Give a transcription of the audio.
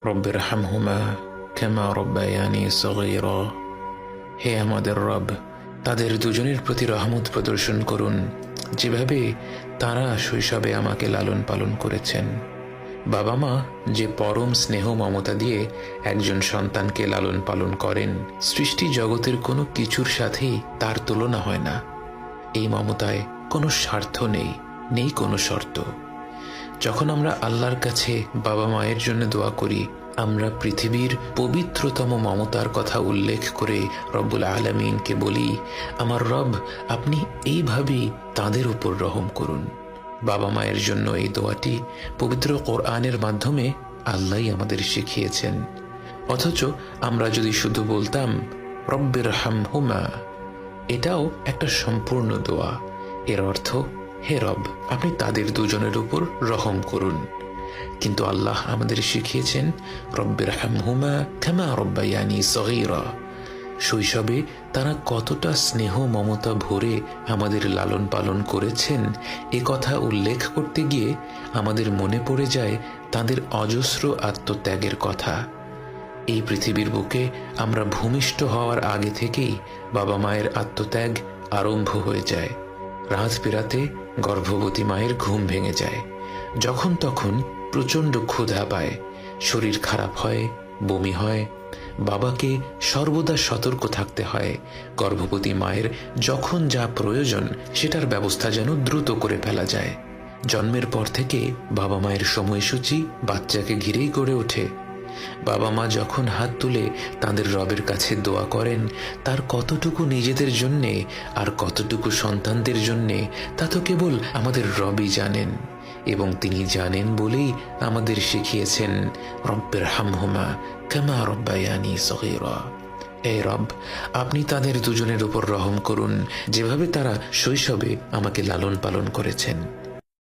রব্বিরহামহুমা কামা রব্বায়ানি সগীরা। হে আমাদের রব, তাদের দুজনের প্রতি রহমত প্রদর্শন করুন, যেভাবে তারা শৈশবে আমাকে লালন পালন করেছেন। বাবা মা যে পরম স্নেহ মমতা দিয়ে একজন সন্তানকে লালন পালন করেন, সৃষ্টি জগতের কোনো কিছুর সাথেই তার তুলনা হয় না। এই মমতায় কোনো স্বার্থ নেই, নেই কোনো শর্ত। যখন আমরা আল্লাহর কাছে বাবা মায়ের জন্য দোয়া করি, আমরা পৃথিবীর পবিত্রতম মমতার কথা উল্লেখ করে রব্বুল আলামিনকে বলি, আমার রব, আপনি এইভাবেই তাদের উপর রহম করুন। বাবা মায়ের জন্য এই দোয়াটি পবিত্র কোরআনের মাধ্যমে আল্লাহই আমাদের শিখিয়েছেন। অথচ আমরা যদি শুধু বলতাম রব্বিরহামহুমা, এটাও একটা সম্পূর্ণ দোয়া। এর অর্থ, হে রব, আপনি তাদের দুজনের উপর রহম করুন। কিন্তু আল্লাহ আমাদের শিখিয়েছেন রব্বিরহামহুমা কামা রব্বায়ানি সগীরা। শৈশবে তারা কতটা স্নেহ মমতা ভরে আমাদের লালন পালন করেছেন, এ কথা উল্লেখ করতে গিয়ে আমাদের মনে পড়ে যায় তাদের অজস্র আত্মত্যাগের কথা। এই পৃথিবীর বুকে আমরা ভূমিষ্ঠ হওয়ার আগে থেকেই বাবা মায়ের আত্মত্যাগ আরম্ভ হয়ে যায়। রাত পেরাতে গর্ভবতী মায়ের ঘুম ভেঙে যায়, যখন তখন প্রচণ্ড ক্ষুধা পায়, শরীর খারাপ হয়, বমি হয়। বাবাকে সর্বদা সতর্ক থাকতে হয়, গর্ভবতী মায়ের যখন যা প্রয়োজন সেটার ব্যবস্থা যেন দ্রুত করে ফেলা যায়। জন্মের পর থেকে বাবা মায়ের সময়সূচি বাচ্চাকে ঘিরেই গড়ে ওঠে। বাবা মা যখন হাত তুলে তাদের রবের কাছে দোয়া করেন, তার কতটুকু নিজেদের জন্যে আর কতটুকু সন্তানদের জন্যে তা তো কেবল আমাদের রবই জানেন। এবং তিনি জানেন বলেই আমাদের শিখিয়েছেন রব্বিরহামহুমা কামা রব্বায়ানি সগীরা। হে রব, আপনি তাদের দুজনের উপর রহম করুন, যেভাবে তারা শৈশবে আমাকে লালন পালন করেছেন।